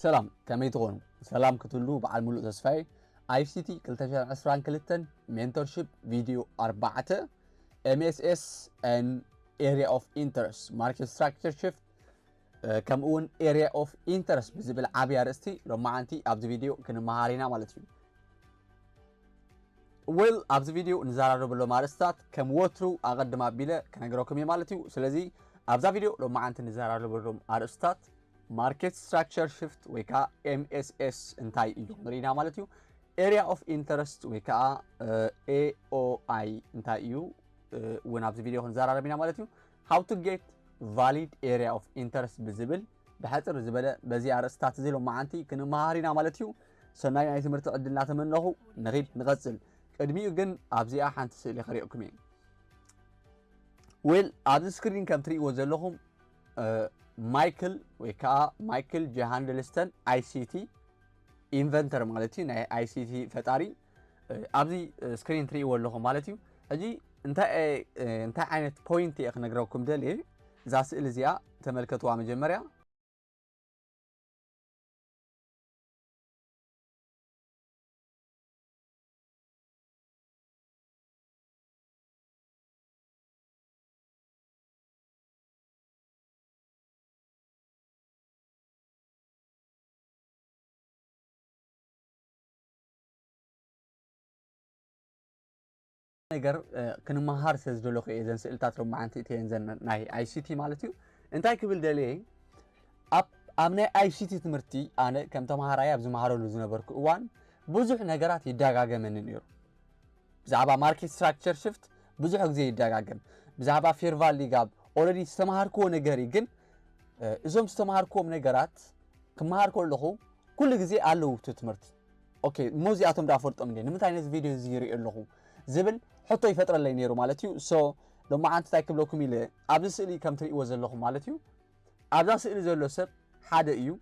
سلام كمي تغونو سلام كتلو بعد ملو تسفاي ICT كلتشان عسران كلتن mentorship video 4 MSS and area of interest market structure shift كمون area of interest بزبل عابي أرستي لما عنتي أبز فيديو كنا مهارينا مالتيو ويل أبز فيديو نزارو بلو مارستات كم وترو أقدم أبيله كنا جروكم يمالتيو سلزي أبز فيديو لما عنتي نزارو بلو مارستات market structure shift ويكا MSS انتاي يومرينا مالتيو area of interest ويكا AOI انتاي يو ونابز فيديو هنزارو بينا مالتيو how to get valid area of interest بزبل بحثر زبالة بزي أرستات زيلو معانتي كنا مهارينا مالتيو سناي نايت مرتو عدلنا تمنه نغيب نغزل ادميو جن أبزي أحان تسيلي خريقكم ويل عاد سكرين كم تري وزلهم مايكل ويكا مايكل جهاندلستن ICT inventor مالتي ناي ICT فتاري أبزي سكرين تري وزلهم مالتيو أجي انت عينت بوينتي اخ نقراوكم دلي زاس الزيا تملكتوا مجمريا ነገር ክንመሃር ስለዝደለኹ እዘን ስእልታት ሮ ማዓንቲ እተን ዘን ናይ ICT ማለትዩ እንታይ ክብል ደልየ ኣብ ናይ ICT ትምህርቲ ኣነ ከም ተማሃራይ ኣብ ዝመሃረሉ ዝነበርኩ እዋን ብዙሕ ነገራት ይደጋገመኒ ነይሩ ብዛዕባ ማርኬት ስትራክቸር ሽፍት ብዙሕ ግዜ ይደጋገም ብዛዕባ ፌር ቫልዩ ጋብ ኦልሬዲ ዝተማሃርክዎ ነገር ግን እዞም ዝተማሃርክዎም ነገራት ክመሃር ከለኹ ኩሉ ግዜ ኣለው ትምህርቲ ኦኬ ሞዚኣቶም ዳፈልጦም እንዴ ንምንታይ ነዚ ቪድዮ እዚ ይርኢ ኣለኹ ዝብል حتى يفترة اللي نيرو مالتيو سو لما عند تاكل لكم إلى أبدا سئلي كم تري وزلهم مالتيو أبدا سئلي زلوا سب حدا إيو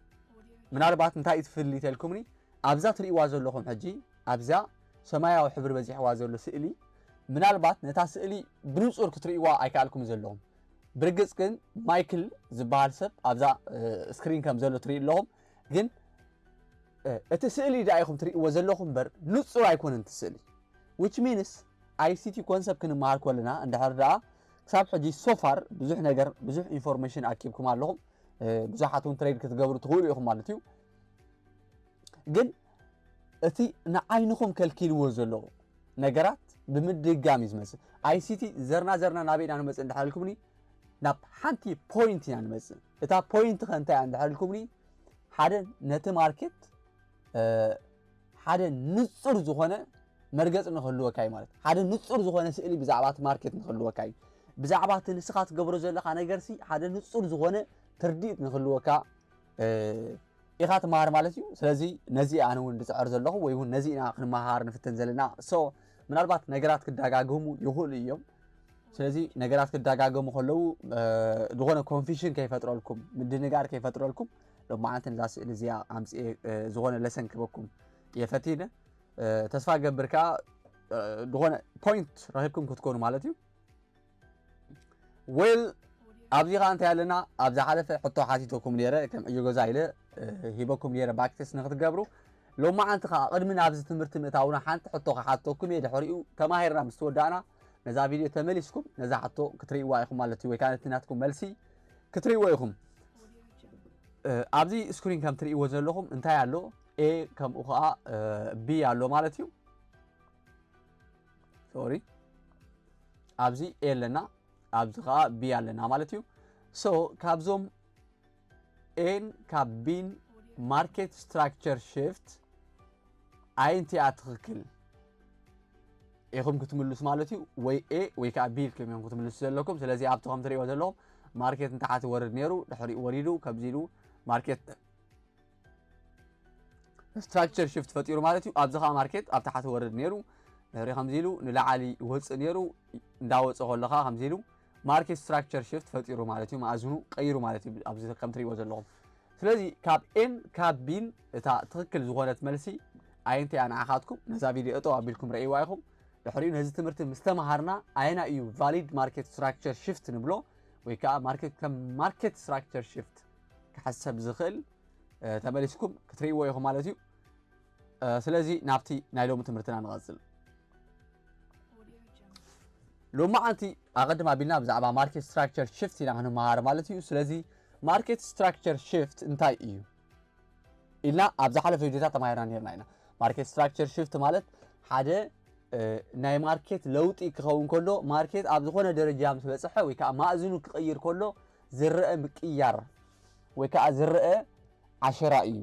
من أربعة نتائج في اللي تلكمني أبدا تري وزلهم حجي أبدا سمايا وحبر بزيح وزلوا سئلي من أربعة نتاع سئلي بروس أورك تري أيكالكم زلهم برجس كن مايكل زبال سب أبدا سكرين كم زلوا تري لهم جن التسئلي دايكم تري وزلهم بر نص رايكون التسئلي which means ICT concept كن مارك ولنا عند هذا كسب حجي سفر بزح نجار بزح information أكيبكم علىهم بزحاتون تريد كتجبروا تقولوا يخم مالتيو جن أتي نعينكم كالكيل وزلوا نجارات بمد جامز مثلا ICT زرنا نابين أنا مثلا عند حالكمني ناب حنتي point يعني مثلا إذا point خنت عند حالكمني حدا نت ماركت حدا نصر زخانة مرجع نخلوه كاي مالت هذا نصر زخانة سئلي بزعبات ماركت نخلوه كاي بزعبات نسخات قبروا زلخ أنا جرسي هذا نصر زخانة ترديد نخلوه كا إخات مهار مالتيو سلزي نزي أنا وندس أرز الله ويهون نزي ناقن مهار نفتن زلنا سو من أربعة نجارات كداعجهم يهول اليوم سلزي نجارات كداعجهم خلوه زخانة confusion كيف ترولكم من النجار كيف ترولكم لو ما عندنا زاس الزيا أمس زخانة لسن كبكم يفتينا تسفى جبركا دهون point راهبكم كتكونوا مالتيو ويل أبزي خانت يالنا أبزي حالف حطوا حاتيتوكم ليرة كم يجوا زايلة هيبكم ليرة باكتس نقد جبرو لو ما عندك قد من أبزي تمرت متاونا حنت حطوا حاتوكم يد حريقو كما هيرنا مستوى دانا نزا فيديو تمليسكم نزا حطوا كتري وايكم مالتيو وكانت ناتكم ملسي كتري وايكم أبزي سكرين كم تري وزن لهم انتهى على A كم أخا B على مالتيو sorry أبزي A لنا أبزي خا B لنا مالتيو so كابزوم N كابين market structure shift أنتي أتخكل إيهم كتملص مالتيو وي A وي كابيل كم يوم كتملص لكم سلزي أبتهم تري وزلهم market انت حات ورد نيرو لحري وريدو كابزيلو market structure shift فتيرو مالتيو أبزخا ماركت أبتحت ورد نيرو نهري خمزيلو نلعالي وهتس نيرو نداوت أقول لها خمزيلو ماركت structure shift فتيرو مالتيو ما أزونو قيرو مالتيو أبزخا كم تري وزن لهم سلازي كاب إن كاب بين تا تغكل زغونة ملسي أينتي أنا أخاتكم نزا فيديو أتو أبيلكم رأي وايكم لحريون هزي تمرت مستمهارنا أينا إيو valid market structure shift نبلو ويكا market structure shift كحسب زخل ተመሊስኩም ክትሪእዎ ኢኹም ማለት እዩ ስለዚ ናብቲ ናይ ሎሚ ትምህርትና ንቐጽል ሎማዓንቲ ኣቐድም ኣቢልና ብዛዕባ ማርኬት ስትራክቸር ሽፍት ኢና ክንመሃር ማለት እዩ ስለዚ ማርኬት ስትራክቸር ሽፍት እንታይ እዩ ኢልና ኣብ ዝሓለፈ ቪድዮታት ተማሂርና ነርና ኢና ማርኬት ስትራክቸር ሽፍት ማለት ሓደ ናይ ማርኬት ለውጢ ክኸውን ከሎ ማርኬት ኣብ ዝኾነ ደረጃ ምስ በጽሐ ወይ ከዓ ማእዝኑ ክቕይር ከሎ ዝርአ ምቅያር ወይ ከዓ ዝርአ ዓሸራ እዩ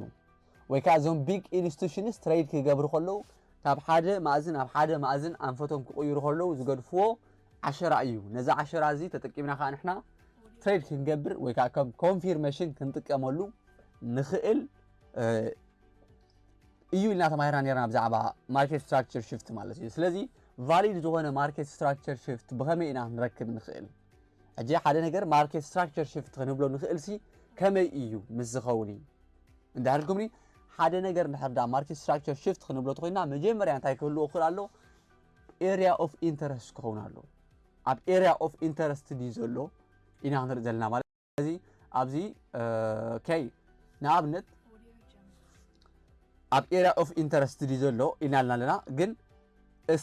ወይ ከዓ እዞም ቢግ ኢንስቲትዩሽንስ ትሬድ ክገብሩ ከለዉ ካብ ሓደ ማእዝን ኣብ ሓደ ማእዝን ኣንፈቶም ክቕይሩ ከለዉ ዝገድፍዎ ዓሸራ እዩ ነዛ ዓሸራ እዚ ተጠቂምና ከዓ ንሕና ትሬድ ክንገብር ወይ ከዓ ከም ኮንፊርሜሽን ክንጥቀመሉ ንኽእል እዩ ኢልና ተማሂርና ነርና ብዛዕባ ማርኬት ስትራክቸር ሽፍት ማለት እዩ ስለዚ ቫሊድ ዝኾነ ማርኬት ስትራክቸር ሽፍት ብኸመይ ኢና ንረክብ ንኽእል ሕጂ ሓደ ነገር ማርኬት ስትራክቸር ሽፍት ክንብሎ ንኽእል ሲ ከመይ እዩ ምስ ዝኸውን እዩ እንዳሕልኩምኒ ሓደ ነገር እንድሕር ማርኬት ስትራክቸር ሽፍት ክንብሎ ተኾይና መጀመርያ እንታይ ክህልዎ ክኽእል ኣሎ ኤሪያ ኦፍ ኢንተረስት ክኸውን ኣሎ ኣብ ኤሪያ ኦፍ ኢንተረስት ድዩ ዘሎ ኢና ክንርኢ ዘለና ማለት ስለዚ ኣብዚ ከይ ንኣብነት ኣብ ኤሪያ ኦፍ ኢንተረስት ድዩ ዘሎ ኢና ኣለና ግን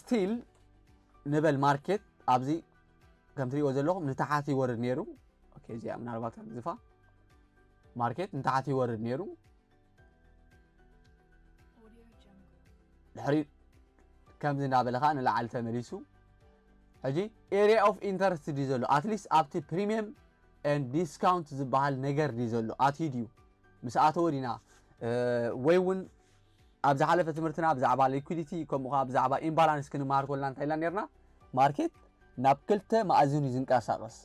ስቲል ንበል ማርኬት ኣብዚ ከም ትሪእዎ ዘለኹም ንታሕቲ ይወርድ ነይሩ ኦኬ እዚኣ ምናልባት ዝፋ ማርኬት ንታሕቲ ይወርድ ነይሩ ድሕሪ ከምዚ እንዳበለኻ ንላዕሊ ተመሊሱ ሕጂ ኤሪያ ኦፍ ኢንተረስት ድዩ ዘሎ ኣትሊስት ኣብቲ ፕሪሚየም ኤንድ ዲስካውንት ዝበሃል ነገር ድዩ ዘሎ ኣትዩ ድዩ ምስ ኣተወ ዲና ወይ እውን ኣብ ዝሓለፈ ትምህርትና ብዛዕባ ሊኩዲቲ ከምኡ ከዓ ብዛዕባ ኢምባላንስ ክንመሃር ከለና እንታይ ኢልና ነርና ማርኬት ናብ ክልተ ማእዝን እዩ ዝንቀሳቐስ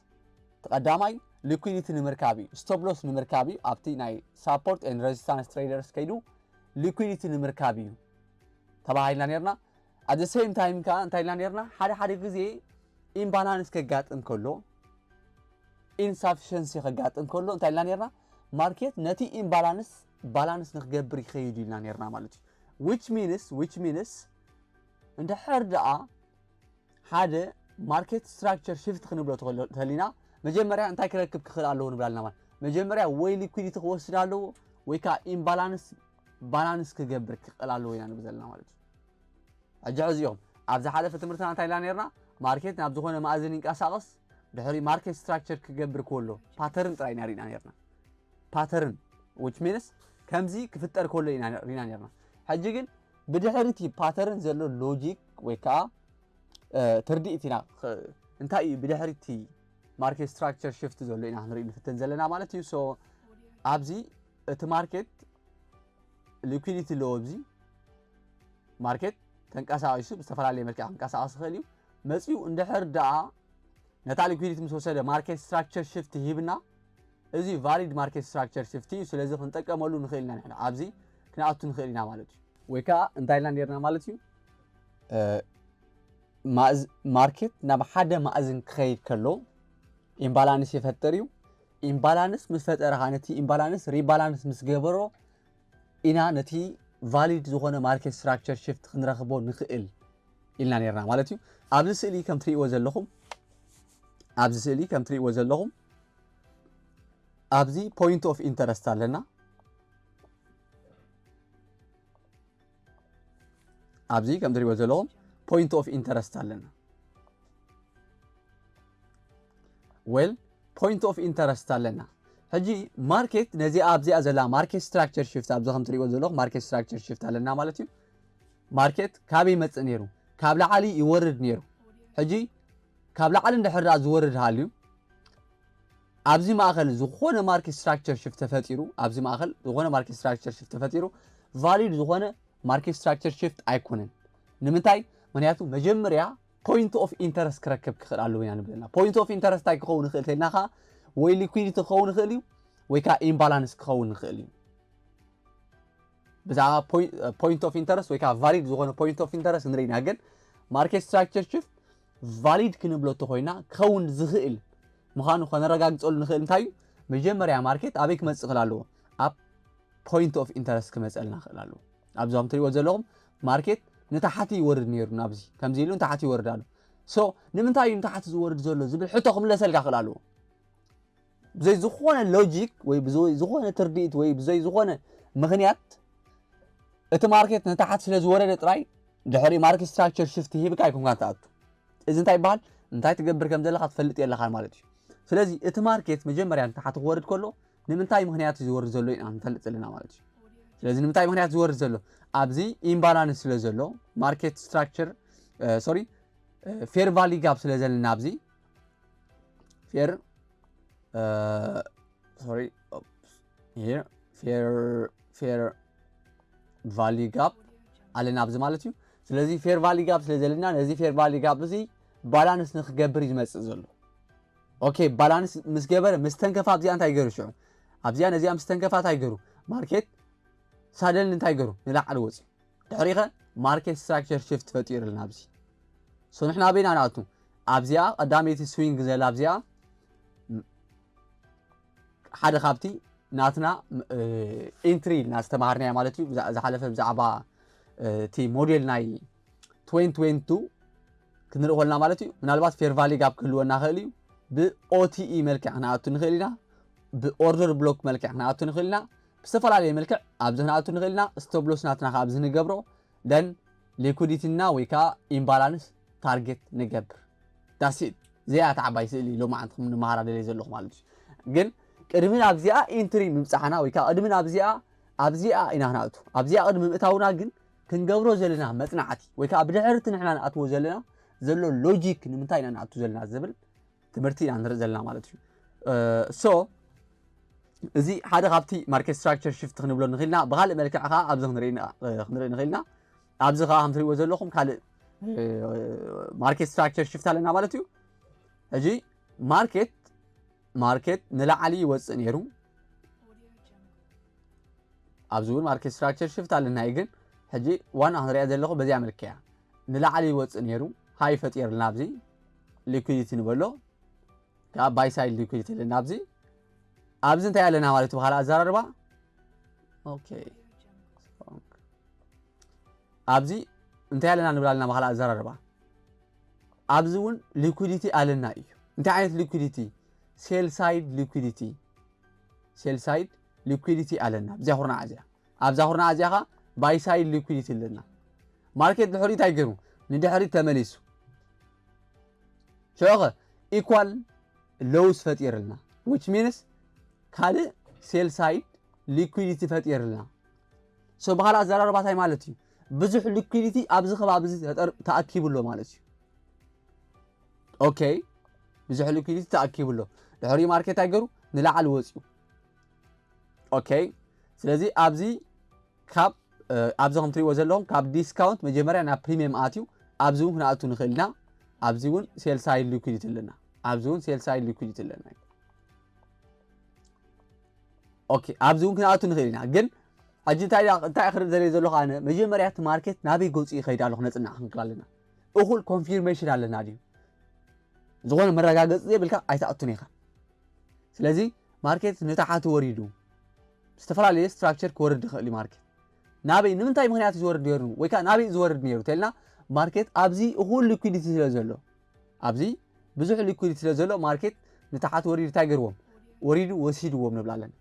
ተቐዳማይ ሊኩዲቲ ንምርካብ እዩ ስቶፕ ሎስ ንምርካብ እዩ ኣብቲ ናይ ሳፖርት ኤንድ ሬዚስታንስ ትሬደርስ ከይዱ ሊኩዲቲ ንምርካብ እዩ ተባሂልና ነርና ኣት ዘ ሴም ታይም ከዓ እንታይ ኢልና ነርና ሓደ ግዜ ኢምባላንስ ከጋጥም ከሎ ኢንሳፊሽንሲ ከጋጥም ከሎ እንታይ ኢልና ነርና ማርኬት ነቲ ኢምባላንስ ባላንስ ንክገብር ይኸይድ ኢልና ነርና ማለት እዩ which means እንድሕር ደኣ ሓደ ማርኬት ስትራክቸር ሽፍት ክንብሎ ተኸሊና መጀመርያ እንታይ ክረክብ ክኽእል ኣለዎ ንብላ ኣለና ማለት መጀመርያ ወይ ሊኩዲቲ ክወስድ ኣለዎ ወይ ከዓ ኢምባላንስ ባላንስ ክገብር ክኽእል ኣለዎ ኢና ንብል ዘለና ማለት እዩ ሕጂ እዚኦም ኣብ ዝሓለፈ ትምህርትና እንታይ ኢልና ነርና ማርኬት ናብ ዝኾነ ማእዝን ይንቀሳቐስ ድሕሪ ማርኬት ስትራክቸር ክገብር ከሎ ፓተርን ጥራይ ኢና ሪእና ነርና ፓተርን which means ከምዚ ክፍጠር ከሎ ኢና ሪእና ነርና ሕጂ ግን ብድሕሪቲ ፓተርን ዘሎ ሎጂክ ወይ ከዓ ትርዲእት ኢና እንታይ እዩ ብድሕሪቲ ማርኬት ስትራክቸር ሽፍት ዘሎ ኢና ክንርኢ ንፍትን ዘለና ማለት እዩ ሶ ኣብዚ እቲ ማርኬት ሊኩዲቲ ኣለዎ ኣብዚ ማርኬት ተንቀሳቒሱ ብዝተፈላለየ መልክዕ ክንቀሳቐስ ይኽእል እዩ መፂኡ እንድሕር ደኣ ነታ ሊኩዲቲ ምስ ወሰደ ማርኬት ስትራክቸር ሽፍት ይሂብና እዚ ቫሊድ ማርኬት ስትራክቸር ሽፍት እዩ ስለዚ ክንጠቀመሉ ንኽእል ኢና ንሕና ኣብዚ ክንኣቱ ንኽእል ኢና ማለት እዩ ወይ ከዓ እንታይ ኢልና ነርና ማለት እዩ ማርኬት ናብ ሓደ ማእዝን ክኸይድ ከሎ ኢምባላንስ ይፈጥር እዩ ኢምባላንስ ምስ ፈጠረ ከዓ ነቲ ኢምባላንስ ሪባላንስ ምስ ገበሮ ኢና ነቲ ቫሊድ ዝኾነ ማርኬት ስትራክቸር ሽፍት ክንረኽቦ ንኽእል ኢልና ነርና ማለት እዩ ኣብዚ ስእሊ ከም ትሪእዎ ዘለኹም ኣብዚ ፖይንት ኦፍ ኢንተረስት ኣለና ኣብዚ ከም ትሪእዎ ዘለኹም ፖይንት ኦፍ ኢንተረስት ኣለና ዌል ፖይንት ኦፍ ኢንተረስት ኣለና ሕጂ ማርኬት ነዚ ኣብዚኣ ዘላ ማርኬት ስትራክቸር ሽፍት ኣብዚ ከም ትሪእዎ ዘለኹም ማርኬት ስትራክቸር ሽፍት ኣለና ማለት እዩ ማርኬት ካበይ ይመፅእ ነይሩ ካብ ላዕሊ ይወርድ ነይሩ ሕጂ ካብ ላዕሊ እንድሕር ደኣ ዝወርድ ሃልዩ ኣብዚ ማእኸል ዝኾነ ማርኬት ስትራክቸር ሽፍት ተፈጢሩ ቫሊድ ዝኾነ ማርኬት ስትራክቸር ሽፍት ኣይኮነን ንምንታይ ምክንያቱ መጀመርያ ፖይንት ኦፍ ኢንተረስት ክረክብ ክኽእል ኣለዎ ኢና ንብለና ፖይንት ኦፍ ኢንተረስት እንታይ ክኸውን ይኽእል ተልና ከዓ ወይ ሊኩዲቲ ክኸውን ይኽእል እዩ ወይ ከዓ ኢምባላንስ ክኸውን ይኽእል እዩ ብዛዕባ ፖይንት ኦፍ ኢንተረስት ወይ ከዓ ቫሊድ ዝኾነ ፖይንት ኦፍ ኢንተረስት ንሪኢና ግን ማርኬት ስትራክቸር ሽፍት ቫሊድ ክንብሎ ተኾይና ክኸውን ዝኽእል ምዃኑ ከነረጋግፀሉ ንኽእል እንታይ እዩ መጀመርያ ማርኬት ኣበይ ክመፅእ ክእል ኣለዎ ኣብ ፖይንት ኦፍ ኢንተረስት ክመፀልና ክእል ኣለዎ ኣብዞም ትሪእዎ ዘለኹም ማርኬት ንታሕቲ ይወርድ ነይሩ ናብዚ ከምዚ ኢሉ ንታሕቲ ይወርድ ኣሎ ሶ ንምንታይ እዩ ንታሕቲ ዝወርድ ዘሎ ዝብል ሕቶ ክምለሰልካ ክእል ኣለዎ ብዘይ ዝኾነ ሎጂክ ወይ ብዘይ ዝኾነ ትርዲእት ወይ ብዘይ ዝኾነ ምክንያት እቲ ማርኬት ንታሕት ስለ ዝወረደ ጥራይ ድሕሪ ማርኬት ስትራክቸር ሽፍት ሂብካ ይኩንካ ተኣቱ እዚ እንታይ ይበሃል እንታይ ትገብር ከም ዘለካ ትፈልጥ የለካ ማለት እዩ ስለዚ እቲ ማርኬት መጀመርያ ንታሕት ክወርድ ከሎ ንምንታይ ምክንያት ዝወርድ ዘሎ ኢና ንፈልጥ ዘለና ማለት እዩ ስለዚ ንምንታይ ምክንያት ዝወርድ ዘሎ ኣብዚ ኢምባላንስ ስለ ዘሎ ማርኬት ስትራክቸር ሶሪ ፌር ቫሊ ጋፕ ስለ ዘለና ኣብዚ ፌር sorry here fair value gap አለና ኣብዚ ማለት እዩ ስለዚህ fair value gap ስለዘለና ነዚ fair value gap እዚ ባላንስ ንክገብር ይመጽእ ዘሎ ኦኬ ባላንስ ምስ ገበረ ምስተንከፋ ኣብዚያ እንታይ ገይሩ ሽዑ ኣብዚያ ነዚያ ምስተንከፋ እንታይ ገይሩ ማርኬት ሳደል እንታይ ገይሩ ንላዕሊ ወፂ ድሕሪኸ ማርኬት ስትራክቸር ሽፍት ፈጢሩልና ኣብዚ ንሕና በይና ናቱ ኣብዚያ ቀዳመይቲ ስዊንግ ዘላ ኣብዚያ ሓደ ካብቲ ናትና ኢንትሪ ናስተማሃርናያ ማለት እዩ ዝሓለፈ ብዛዕባ እቲ ሞዴል ናይ 2022 ክንርኢ ከለና ማለት እዩ ምናልባት ፌር ቫሊ ጋፕ ክህልወና ክእል እዩ ብኦቲኢ መልክዕ ክንኣቱ ንኽእል ኢና ብኦርደር ብሎክ መልክዕ ክንኣቱ ንኽእል ኢና ብዝተፈላለየ መልክዕ ኣብዚ ክንኣቱ ንኽእል ኢና ስቶፕ ሎስ ናትና ከዓ ኣብዚ ንገብሮ ደን ሊኩዲቲና ወይ ከዓ ኢምባላንስ ታርጌት ንገብር ዳሲት እዚኣ ተዓባይ ስእሊ ሎማዓንቲ ንምሃራ ደለየ ዘለኹ ማለት እዩ ግን ቅድሚ ኣብዚኣ ኢንትሪ ምምፃሕና ወይ ከዓ ቅድሚ ኣብዚኣ ኢና ክንኣቱ ኣብዚኣ ቅድሚ ምእታውና ግን ክንገብሮ ዘለና መፅናዕቲ ወይ ከዓ ብድሕርቲ ንሕና ንኣትዎ ዘለና ዘሎ ሎጂክ ንምንታይ ኢና ንኣቱ ዘለና ዝብል ትምህርቲ ኢና ንርኢ ዘለና ማለት እዩ ሶ እዚ ሓደ ካብቲ ማርኬት ስትራክቸር ሽፍት ክንብሎ ንኽእልና ብካልእ መልክዕ ከዓ ኣብዚ ክንርኢ ንኽእልና ኣብዚ ከዓ ከም ትሪእዎ ዘለኹም ካልእ ማርኬት ስትራክቸር ሽፍት ኣለና ማለት እዩ ሕጂ ማርኬት ንላዕሊ ይወፅእ ነይሩ ኣብዚ እውን ማርኬት ስትራክቸር ሽፍት ኣለና ግን ሕጂ ዋና ክንሪኣ ዘለኹ በዚያ መልክዕ ንላዕሊ ይወፅእ ነይሩ ሃይ ፈጢርልና ኣብዚ ሊኩዊዲቲ ንበሎ ከዓ ባይ ሳይድ ሊኩዊዲቲ ኣለና ኣብዚ እንታይ ኣለና ማለት እዩ ብካልእ ኣዘራርባ ኦኬ ኣብዚ እንታይ ኣለና ንብል ኣለና ብካልእ ኣዘራርባ ኣብዚ እውን ሊኩዊዲቲ ኣለና እዩ እንታይ ዓይነት ሊኩዊዲቲ ሴል ሳይድ ሊኩዊዲቲ ኣለና ብዚያ ሁርና ኣዝያ ኣብዛ ሁርና ኣዝያ ኸ ባይ ሳይድ ሊኩዊዲቲ ኣለና ማርኬት ድሕሪ እንታይ ገይሩ ንድሕሪ ተመሊሱ ሸኸ ኢኳል ሎውስ ፈጢርልና which means ካልእ ሴል ሳይድ ሊኩዊዲቲ ፈጢርልና ሶ ብካልእ ኣዘራርባ እንታይ ማለት እዩ ብዙሕ ሊኩዊዲቲ ኣብዚ ከባቢ ተኣኪቡሎ ማለት እዩ ኦኬ ብዙሕ ሊኩዊዲቲ ተኣኪቡሎ ድሕሪ ማርኬት ኣይገሩ ንላዕሊ ወፂኡ ኦኬ ስለዚ ኣብዚ ከም ትሪእዎ ዘለኹም ካብ ዲስካውንት መጀመርያ ናብ ፕሪሚየም ኣትዩ ኣብዚ እውን ክንኣቱ ንኽእል ኢና ኣብዚ እውን ሴል ሳይድ ሊኩዊዲቲ ኣለና ኣብዚ እውን ሴል ሳይድ ሊኩዊዲቲ ኣለና ኦኬ ኣብዚ እውን ክንኣቱ ንኽእል ኢና ግን ሕጂ እንታይ ክርኢ ዘርኢ ዘለኹ ኣነ መጀመርያ እቲ ማርኬት ናበይ ገፁ ይኸይድ ኣሎ ክነፅናዕ ክንክእል ኣለና እኹል ኮንፊርሜሽን ኣለና ድዩ ዝኾነ መረጋገፂ ዘይብልካ ኣይተኣቱን ኢኻ ስለዚ ማርኬት ንታሕቲ ወሪዱ ዝተፈላለየ ስትራክቸር ክወርድ ይኽእል እዩ ማርኬት ናበይ ንምንታይ ምክንያት ዝወርድ ነይሩ ወይ ከዓ ናበይ ዝወርድ ነይሩ ተልና ማርኬት ኣብዚ እኹል ሊኩዊዲቲ ስለ ዘሎ ኣብዚ ብዙሕ ሊኩዊዲቲ ስለ ዘሎ ማርኬት ንታሕቲ ወሪዱ እንታይ ገይርዎም ወሪዱ ወሲድዎም ንብል ኣለና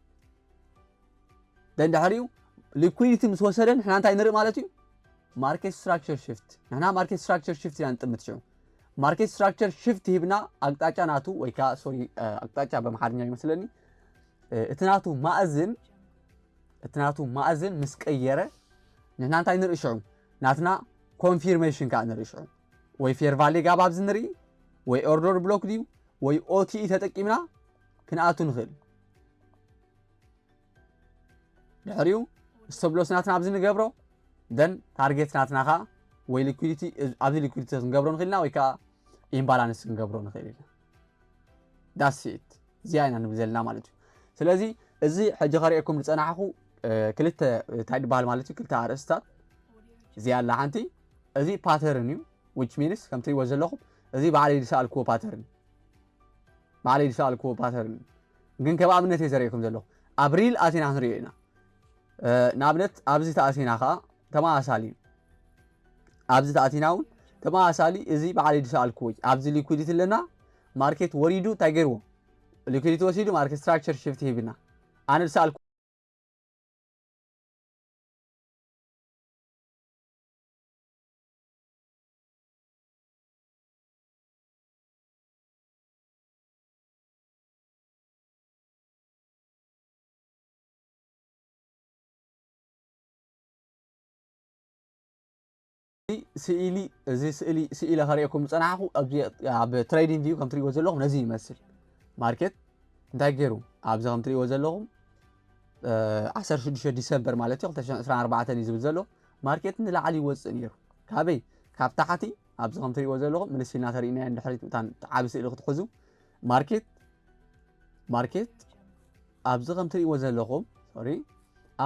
ደን ድሕሪኡ ሊኩዊዲቲ ምስ ወሰደ ንሕና እንታይ ንርኢ ማለት እዩ ማርኬት ስትራክቸር ሽፍት ንሕና ማርኬት ስትራክቸር ሽፍት ኢና ንጥምት ሽዑ ማርኬት ስትራክቸር ሽፍት ሂብና ኣቅጣጫ ናቱ ወይ ከዓ ሶሪ ኣቅጣጫ በመሓርኛ ይመስለኒ እቲ ናቱ ማእዝን ምስ ቀየረ ንሕና እንታይ ንርኢ ሽዑ ናትና ኮንፊርሜሽን ከዓ ንርኢ ሽዑ ወይ ፌር ቫሊ ጋፕ ኣብዚ ንርኢ ወይ ኦርደር ብሎክ ድዩ ወይ ኦቲኢ ተጠቂምና ክንኣቱ ንኽእል ድሕሪኡ ስቶፕ ሎስ ናትና ኣብዚ ንገብሮ ደን ታርጌት ናትና ከዓ ወይ ሊኩዊዲቲ ኣብዚ ሊኩዊዲቲ ክንገብሮ ንኽእልና ወይ ከዓ ኢምባላንስ ክንገብሮ ንኽእል ኢና ዳሲት እዚኣ ኢና ንብል ዘለና ማለት እዩ ስለዚ እዚ ሕጂ ከሪአኩም ዝፀናሕኹ ክልተ እንታይ ድበሃል ማለት እዩ ክልተ ኣርእስታት እዚኣ ኣላ ሓንቲ እዚ ፓተርን እዩ which means ከም ትሪእዎ ዘለኹም እዚ ባዕለይ ዝሰኣልክዎ ፓተርን ግን ከም ኣብነት እየ ዘርእየኩም ዘለኹ ኣብ ሪል ኣቲና ክንሪኦ ኢና ንኣብነት ኣብዚ ተኣቲና ከዓ ተመሳሳሊ እዩ ኣብዚ ተኣቲና እውን ተመሳሳሊ እዚ ባዕለይ ዝሰኣልክዎ ኣብዚ ሊኩዊዲቲ ኣለና ማርኬት ወሪዱ እንታይ ገይርዎ ሊኩዊዲቲ ወሲዱ ማርኬት ስትራክቸር ሽፍት ሂብና ኣነ ዝሰኣልኩ ስእሊ እዚ ስእሊ ኸሪአኩም ፀናሕኩ ኣብ ትሬዲንግ ቪው ከም ትሪእዎ ዘለኹም ነዚ ይመስል ማርኬት እንታይ ገይሩ ኣብዚ ከም ትሪእዎ ዘለኹም 16 ዲሰምበር ማለት እዩ 2024 እዩ ዝብል ዘሎ ማርኬት ንላዕሊ ይወፅእ ነይሩ ካበይ ካብ ታሕቲ ኣብዚ ከም ትሪእዎ ዘለኹም ምልሲልና ተሪእና እንድሕሪት እታን ዓቢ ስእሊ ክትሕዙ ማርኬት ኣብዚ ከም ትሪእዎ ዘለኹም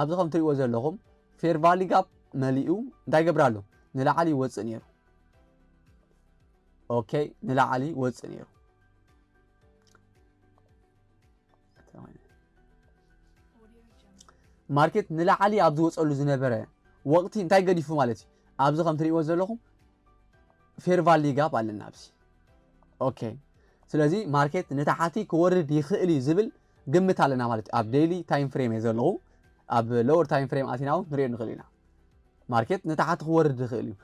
ኣብዚ ከም ትሪእዎ ዘለኹም ፌር ቫሊ ጋፕ መሊኡ እንታይ ገብር ኣሎ ንላዕሊ ይወፅእ ነይሩ ኦኬ ንላዕሊ ይወፅእ ነይሩ ማርኬት ንላዕሊ ኣብ ዝወፀሉ ዝነበረ ወቅቲ እንታይ ገዲፉ ማለት እዩ ኣብዚ ከም ትሪእዎ ዘለኹም ፌር ቫሊ ጋፕ ኣለና ኣብዚ ኦኬ ስለዚ ማርኬት ንታሕቲ ክወርድ ይኽእል እዩ ዝብል ግምት ኣለና ማለት እዩ ኣብ ዴይሊ ታይም ፍሬም እየ ዘለኹ ኣብ ሎወር ታይም ፍሬም ኣቲና እውን ንሪኦ ንኽእል ኢና ማርኬት ንታሕቲ ክወርድ ይኽእል እዩ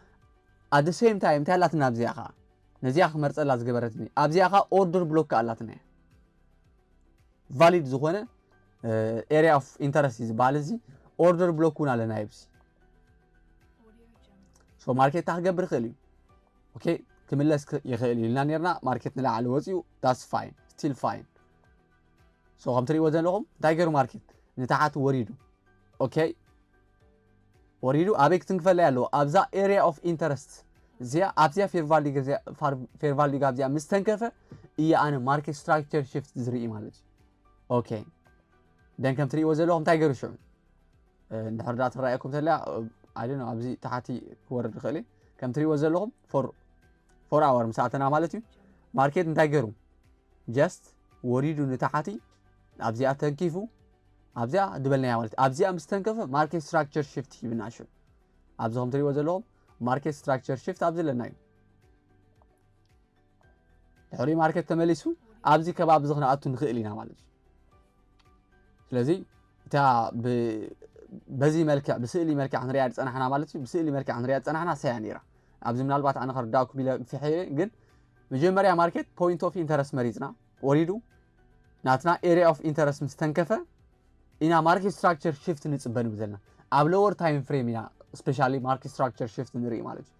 ኣት ደ ሴም ታይም እንታይ ኣላትና ኣብዚኣ ከዓ ነዚኣ ክመርፀላ ዝገበረትኒ ኣብዚኣ ከዓ ኦርደር ብሎክ ኣላትና እያ ቫሊድ ዝኾነ ኤሪያ ኦፍ ኢንተረስት ዝበሃል እዚ ኦርደር ብሎክ እውን ኣለና ይብዚ ሶ ማርኬት ክገብር ይኽእል እዩ ኦኬ ክምለስ ይኽእል እዩ ኢልና ነርና ማርኬት ንላዕሊ ወፂኡ ዳስ ፋይን ስቲል ፋይን ሶ ከም ትሪእዎ ዘለኹም እንታይ ገይሩ ማርኬት ንታሕቲ ወሪዱ ኦኬ ወሪዱ ኣበይ ክትንክፈላ ኣለዎ ኣብዛ ኤሪያ ኦፍ ኢንተረስት እዚኣ ኣብዚኣ ፌር ቫሊ ጋፕ እዚኣ ምስ ተንከፈ እያ ኣነ ማርኬት ስትራክቸር ሽፍት ዝርኢ ማለት እዩ ኦኬ ደን ከም ትሪእዎ ዘለኹም እንታይ ገይሩ ሽዑ እንድሕር ዳ ትረኣየኩም ተላ ኣይ ዶንት ኖ ኣብዚ ታሕቲ ክወርድ ይኽእል እዩ ከም ትሪእዎ ዘለኹም ፎር ኣወር ምሳኣተና ማለት እዩ ማርኬት እንታይ ገይሩ ጀስት ወሪዱ ንታሕቲ ኣብዚኣ ተንኪፉ ኣብዚኣ ድበልናያ ማለት ኣብዚኣ ምስ ተንከፈ ማርኬት ስትራክቸር ሽፍት ይብና ሽዑ ኣብዚ ከም ትሪእዎ ዘለኹም ማርኬት ስትራክቸር ሽፍት ኣብዚ ኣለና እዩ ድሕሪ ማርኬት ተመሊሱ ኣብዚ ከባቢ እዚ ክንኣቱ ንኽእል ኢና ማለት እዩ ስለዚ እታ በዚ መልክዕ ብስእሊ መልክዕ ክንሪኣ ዝፀናሕና ማለት እዩ ብስእሊ መልክዕ ክንሪኣ ዝፀናሕና ሰያ ነይራ ኣብዚ ምናልባት ኣነ ከርዳእኩም ኢለ ፍሕየ ግን መጀመርያ ማርኬት ፖይንት ኦፍ ኢንተረስት መሪፅና ወሪዱ ናትና ኤሪያ ኦፍ ኢንተረስት ምስ ተንከፈ ኢና ማርኬት ስትራክቸር ሽፍት ንፅበ ንብል ዘለና ኣብ ሎወር ታይም ፍሬም ኢና ስፔሻሊ ማርኬት ስትራክቸር ሽፍት ንርኢ ማለት እዩ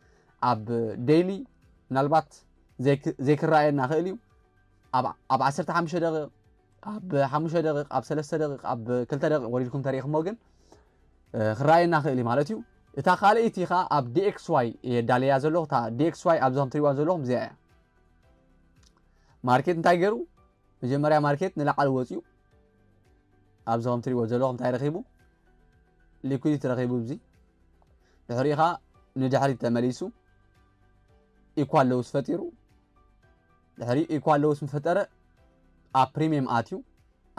ኣብ ዴይሊ ምናልባት ዘይክረኣየና ክእል እዩ ኣብ 15 ደቂቕ ኣብ 5 ደቂቕ ኣብ 3 ደቂቕ ኣብ 2 ደቂቕ ወሪድኩም ተሪኢኹሞ ግን ክረኣየና ክእል እዩ ማለት እዩ እታ ካልአይቲ ኸ ኣብ ዲኤክስዋይ የዳልያ ዘለኹ እታ ዲኤክስዋይ ኣብዞም ትሪእዋ ዘለኹም እዚኣ እያ ማርኬት እንታይ ገይሩ መጀመርያ ማርኬት ንላዕሊ ወፂኡ ኣብዞም ትሪእዎ ዘለኹም እንታይ ረኺቡ ሊኩዊዲቲ ረኺቡ እዚ ድሕሪኡ ኸ ንድሕሪት ተመሊሱ ኢኳል ለውስ ፈጢሩ ድሕሪ ኢኳል ለውስ ምፈጠረ ኣብ ፕሪሚየም ኣትዩ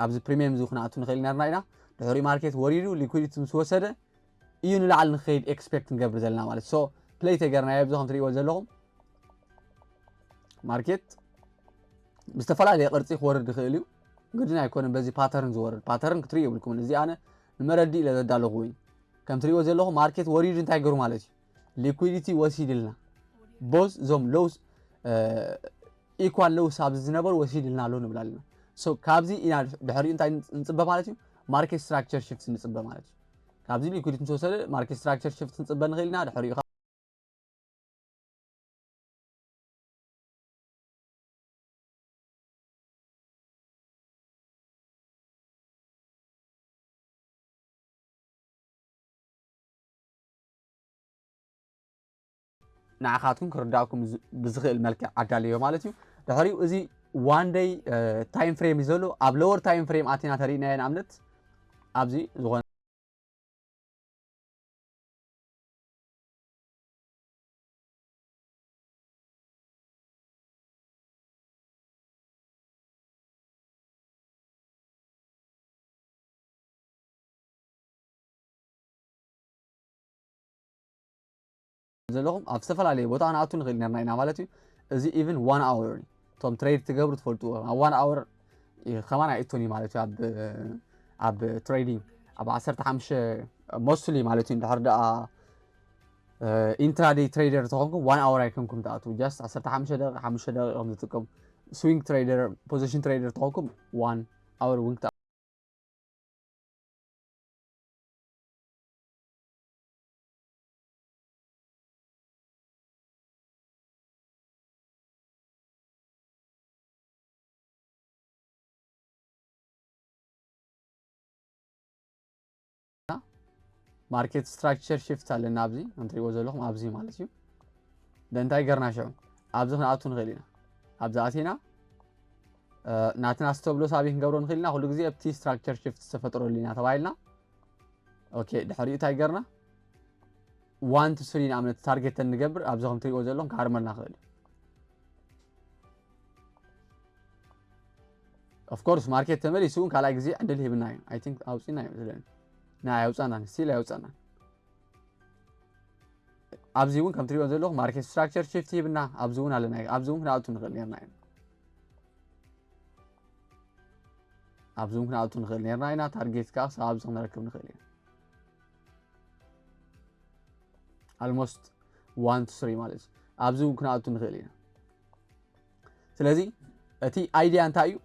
ኣብዚ ፕሪሚየም እዚ ክንኣቱ ንኽእል ነርና ኢና ድሕሪ ማርኬት ወሪዱ ሊኩዊዲቲ ምስ ወሰደ እዩ ንላዕሊ ንክኸይድ ኤክስፔክት ንገብር ዘለና ማለት ሶ ፕሌይ ተገርናዮ ኣብዚ ከም ትሪእዎ ዘለኹም ማርኬት ብዝተፈላለየ ቅርፂ ክወርድ ይኽእል እዩ ግድን ኣይኮነን በዚ ፓተርን ዝወርድ ፓተርን ክትሪኡ የብልኩምን እዚ ኣነ ንመረዲ ኢለ ዘዳለኹ እዩ ከም ትሪእዎ ዘለኹም ማርኬት ወሪዱ እንታይ ገይሩ ማለት እዩ ሊኩዊዲቲ ወሲድልና ቦዝ እዞም ለውስ ኢኳል ለውስ ኣብዚ ዝነበሩ ወሲድልና ኣሎ ንብል ኣለና ሶ ካብዚ ኢና ድሕሪኡ እንታይ ንፅበ ማለት እዩ ማርኬት ስትራክቸር ሽፍት ንፅበ ማለት እዩ ካብዚ ሊኩዊዲቲ ምስ ወሰደ ማርኬት ስትራክቸር ሽፍት ንፅበ ንኽእል ኢና ድሕሪኡ ንዓኻትኩም ክርዳእኩም ብዝኽእል መልክዕ ኣዳልዮ ማለት እዩ ድሕሪኡ እዚ ዋን ዴይ ታይም ፍሬም እዩ ዘሎ ኣብ ሎወር ታይም ፍሬም ኣቲና ተሪእናዮ ንኣብነት ኣብዚ ዝኾነ ዘለኹም ኣብ ዝተፈላለየ ቦታ ክንኣቱ ንኽእል ነርና ኢና ማለት እዩ እዚ ኢቨን 1 ኣወር እቶም ትሬድ ትገብሩ ትፈልጥዎ ኣብ 1 ኣወር ከማን ኣይእቶን እዩ ማለት እዩ ኣብ ትሬዲንግ ኣብ 15 ሞስትሊ ማለት እዩ እንድሕር ደኣ ኢንትራዴይ ትሬደር ተኾንኩም 1 ኣወር ኣይኮንኩም ትኣቱ ጀስት 15 ደቂቕ 5 ደቂቕ ከም ዝጥቀሙ ስዊንግ ትሬደር ፖዚሽን ትሬደር ተኾንኩም 1 ኣወር እውን ማርኬት ስትራክቸር ሽፍት አለና ኣብዚ እንትሪዎ ዘለኹም ኣብዚ ማለት እዩ ደንታይ ገርና ሸው ኣብዚ ክንኣቱ ንኽእል ኢና ኣብዚ ኣቲና ናትና ስቶፕ ሎስ ኣበይ ክንገብሮ ንኽእል ኢና ኩሉ ግዜ ኣብቲ ስትራክቸር ሽፍት ዝተፈጥረሉ ኢና ተባሂልና ኦኬ ድሕሪኡ እንታይ ገርና 1 to 3 ንኣብነት ታርጌት ንገብር ኣብዚ ከም ትሪእዎ ዘለኹም ክሃርመልና ንኽእል ኦፍ ኮርስ ማርኬት ተመሊሱ ካልኣይ ግዜ ዕድል ሂብና እዩ ኣይ ቲንክ ኣውፂና እዩ ስለኒ ናይ ኣውፃናን ስቲል ኣይውፃናን ኣብዚ እውን ከም ትሪእዎ ዘለኹም ማርኬት ስትራክቸር ሽፍት ሂብና ኣብዚ እውን ኣለና ኣብዚ እውን ክንኣቱ ንኽእል ነርና ኢና ኣብዚ እውን ክንኣቱ ንኽእል ነርና ኢና ታርጌት ከዓ ክሳብ ኣብዚ ክንረክብ ንኽእል ኢና almost 1 to 3 ማለት ኣብዚ እውን ክንኣቱ ንኽእል ኢና ስለዚ እቲ ኣይድያ እንታይ እዩ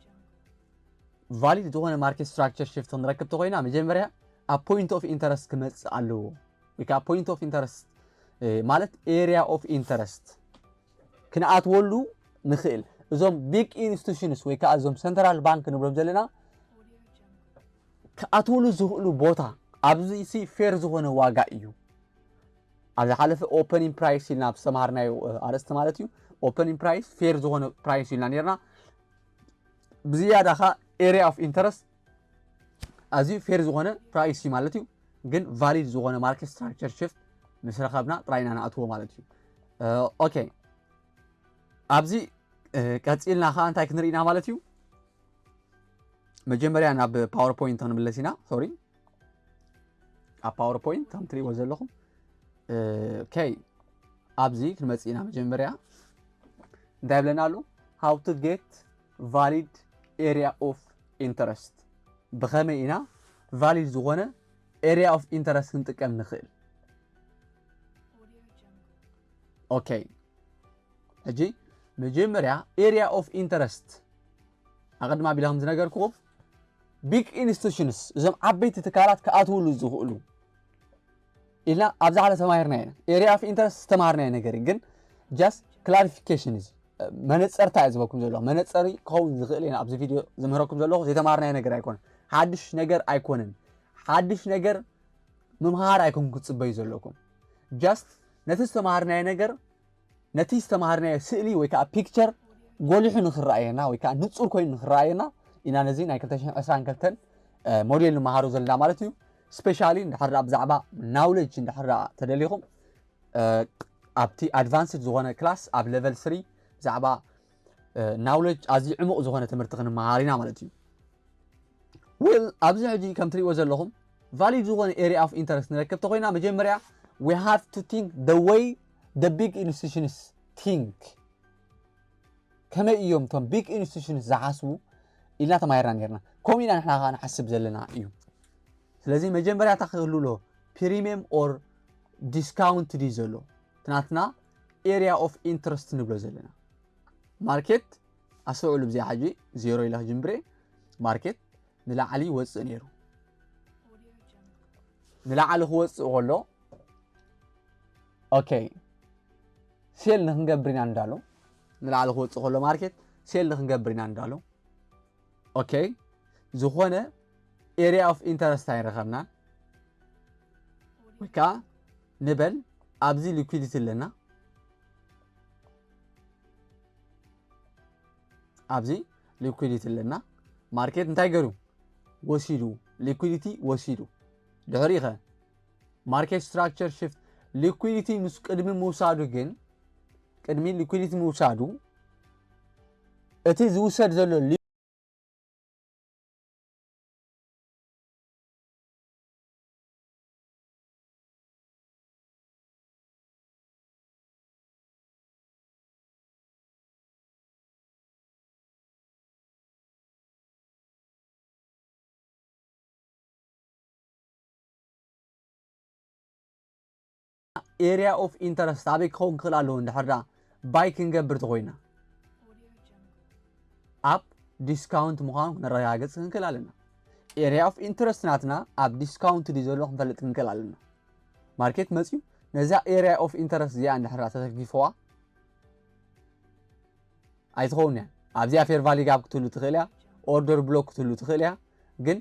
ቫሊድ ዝኾነ ማርኬት ስትራክቸር ሽፍት ክንረክብ ተኾይና መጀመርያ ኣብ ፖይንት ኦፍ ኢንተረስት ክመፅእ ኣለዎ ወይ ከዓ ፖይንት ኦፍ ኢንተረስት ማለት ኤሪያ ኦፍ ኢንተረስት ክንኣትወሉ ንኽእል እዞም ቢግ ኢንስቲቱሽንስ ወይ ከዓ እዞም ሰንትራል ባንክ ንብሎም ዘለና ክኣትውሉ ዝኽእሉ ቦታ ኣብዚ ፌር ዝኾነ ዋጋ እዩ ኣብዚ ሓለፈ ኦፐኒንግ ፕራይስ ኢልና ብዝተምሃርናዮ ኣርእስቲ ማለት እዩ ኦፐኒንግ ፕራይስ ፌር ዝኾነ ፕራይስ ኢልና ነርና ብዝያዳ ኸ ኤሪያ ኦፍ ኢንተረስት ኣዝዩ ፌር ዝኾነ ፕራይስ እዩ ማለት እዩ ግን ቫሊድ ዝኾነ ማርኬት ስትራክቸር ሽፍት ምስ ረኸብና ጥራይና ንኣትዎ ማለት እዩ ኦኬ ኣብዚ ቀፂልና ኸ እንታይ ክንርኢና ማለት እዩ መጀመርያ ናብ ፓወርፖይንት ክንምለስ ኢና ሶሪ ኣብ ፓወርፖይንት ከም ትሪእዎ ዘለኹም ኦኬ ኣብዚ ክንመፅእ ኢና መጀመርያ እንታይ ብለና ኣሎ ሃው ቱ ጌት ቫሊድ ኤሪያ ኦፍ ኢንተረስት ብኸመይ ኢና ቫሊድ ዝኾነ ኤሪያ ኦፍ ኢንተረስት ክንጥቀም ንኽእል ኦኬ ሕጂ መጀመርያ ኤሪያ ኦፍ ኢንተረስት ኣቐድማ ቢላ ከም ዝነገርኩኹም ቢግ ኢንስቲቱሽንስ እዞም ዓበይቲ ትካላት ክኣትውሉ ዝኽእሉ ኢልና ኣብዛ ሓለ ተማሂርና ኢና ኤሪያ ኦፍ ኢንተረስት ዝተማሃርናዮ ነገር ግን ጃስት ክላሪፊኬሽን እዚ መነፀርታ እየ ዝበኩም ዘለኹ መነፀሪ ክኸውን ዝኽእል ኢና ኣብዚ ቪድዮ ዝምህረኩም ዘለኹ ዘይተማሃርናዮ ነገር ኣይኮነን ሓድሽ ነገር ኣይኮነን ሓድሽ ነገር ምምሃር ኣይኮን ክትፅበዩ ዘለኩም ጃስት ነቲ ዝተማሃርናዮ ነገር ነቲ ዝተማሃርናዮ ስእሊ ወይ ከዓ ፒክቸር ጎሊሑ ንኽረኣየና ወይ ከዓ ንፁር ኮይኑ ንኽረኣየና ኢና ነዚ ናይ 2022 ሞዴል ንመሃሮ ዘለና ማለት እዩ ስፔሻሊ እንድሕር ብዛዕባ ናውሌጅ እንድሕር ተደሊኹም ኣብቲ ኣድቫንስድ ዝኾነ ክላስ ኣብ ሌቨል 3 ብዛዕባ ናውሌጅ ኣዝዩ ዕሙቕ ዝኾነ ትምህርቲ ክንመሃር ኢና ማለት እዩ ዌል ኣብዚ ሕጂ ከም ትሪእዎ ዘለኹም ቫሊድ ዝኾነ ኤሪያ ኦፍ ኢንተረስት ንረክብ ተኾይና መጀመርያ we have to think the way the big institutions think ከመይ እዮም እቶም ቢግ ኢንስቲቱሽንስ ዝሓስቡ ኢልና ተማሂርና ነርና ከምኡ ኢና ንሕና ኸ ንሓስብ ዘለና እዩ ስለዚ መጀመርያ እታ ክህልሎ ፕሪሚየም ኦር ዲስካውንት ዲ ዘሎ ትናትና ኤሪያ ኦፍ ኢንትረስት ንብሎ ዘለና ማርኬት ኣስውዕሉ ብዚያ ሕጂ ዜሮ ኢለ ክጅምብሬ ማርኬት ንላዕሊ ወፅእ ነይሩ ንላዕሊ ክወፅእ ከሎ ኦኬ ሴል ንክንገብር ኢና እንዳሎ ንላዕሊ ክወፅእ ከሎ ማርኬት ሴል ንክንገብር ኢና እንዳሎ ኦኬ ዝኾነ ኤሪያ ኦፍ ኢንተረስት ኣይረኸብና ወይ ከዓ ንበል ኣብዚ ሊኩዊዲቲ ኣለና ኣብዚ ሊኩዊዲቲ ኣለና ማርኬት እንታይ ገይሩ ወሲዱ ሊኩዊዲቲ ወሲዱ ድሕሪኡ ኸ ማርኬት ስትራክቸር ሽፍት ሊኩዊዲቲ ምስ ቅድሚ ምውሳዱ ግን ቅድሚ ሊኩዊዲቲ ምውሳዱ እቲ ዝውሰድ ዘሎ ኤሪያ ኦፍ ኢንተረስት ኣበይ ክኸውን ክኽእል ኣለዎ እንድሕር ባይ ክንገብር ተኾይና ኣብ ዲስካውንት ምዃኑ ክነረጋግፅ ክንክእል ኣለና ኤሪያ ኦፍ ኢንተረስት ናትና ኣብ ዲስካውንት ዲ ዘሎ ክንፈልጥ ክንክእል ኣለና ማርኬት መፅዩ ነዛ ኤሪያ ኦፍ ኢንተረስት እዚኣ እንድሕር ተተኪፍዋ ኣይትኸውን እያ ኣብዚኣ ፌር ቫሊ ጋብ ክትህሉ ትኽእል እያ ኦርደር ብሎክ ክትህሉ ትኽእል እያ ግን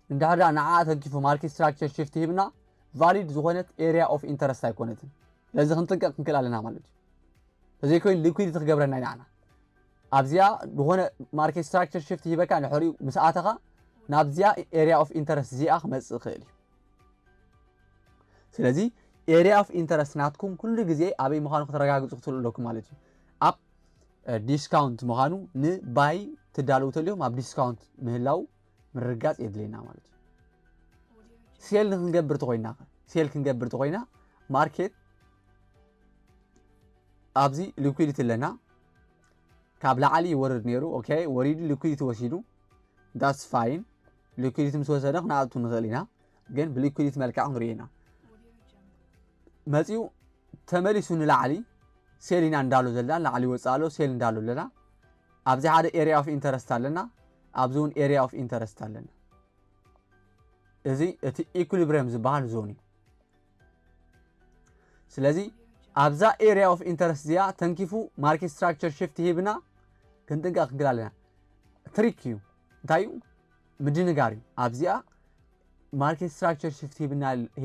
እንድሕር ንዓኣ ተኪፉ ማርኬት ስትራክቸር ሽፍት ሂብና valid ዝኾነት area of interest ኣይኮነትን ለዚ ክንጥንቀቕ ክንክእል ኣለና ማለት እዩ ስለዚ ኮይን liquidity ክገብረና ኢና ኣብዚያ ዝኾነ market structure shift ሂበካ ንሕሪኡ ምስኣተኻ ናብዚያ area of interest እዚኣ ክመጽእ ይኽእል እዩ ስለዚ area of interest ናትኩም ኩሉ ግዜ ኣበይ ምዃኑ ክትረጋግጹ ክትኽእሉ ኣለኩም ማለት እዩ ኣብ ዲስካውንት ምዃኑ ንባይ ትዳለዉ ተልዮም ኣብ ዲስካውንት ምህላው ምርጋጽ የድልየና ማለት እዩ ሴል ክንገብር ተኾይና ማርኬት ኣብዚ ሊኩዊዲቲ ኣለና ካብ ላዕሊ ይወርድ ነይሩ ኦኬ ወሪዱ ሊኩዊዲቲ ወሲዱ ዳትስ ፋይን ሊኩዊዲቲ ምስ ወሰደ ክንኣቱ ንኽእል ኢና ግን ብሊኩዊዲቲ መልክዕ ክንሪኦ ኢና መፂኡ ተመሊሱ ንላዕሊ ሴል ኢና እንዳሎ ዘለና ላዕሊ ወፃእ ኣሎ ሴል እንዳሎ ኣለና ኣብዚ ሓደ ኤሪያ ኦፍ ኢንተረስት ኣለና ኣብዚ እውን ኤሪያ ኦፍ ኢንተረስት ኣለና እዚ እቲ ኢኩሊብሪየም ዝበሃል ዞን እዩ ስለዚ ኣብዛ ኤሪያ ኦፍ ኢንተረስት እዚኣ ተንኪፉ ማርኬት ስትራክቸር ሽፍት ሂብና ክንጥንቀቕ ክንክእል ኣለና ትሪክ እዩ እንታይ እዩ ምድንጋር እዩ ኣብዚኣ ማርኬት ስትራክቸር ሽፍት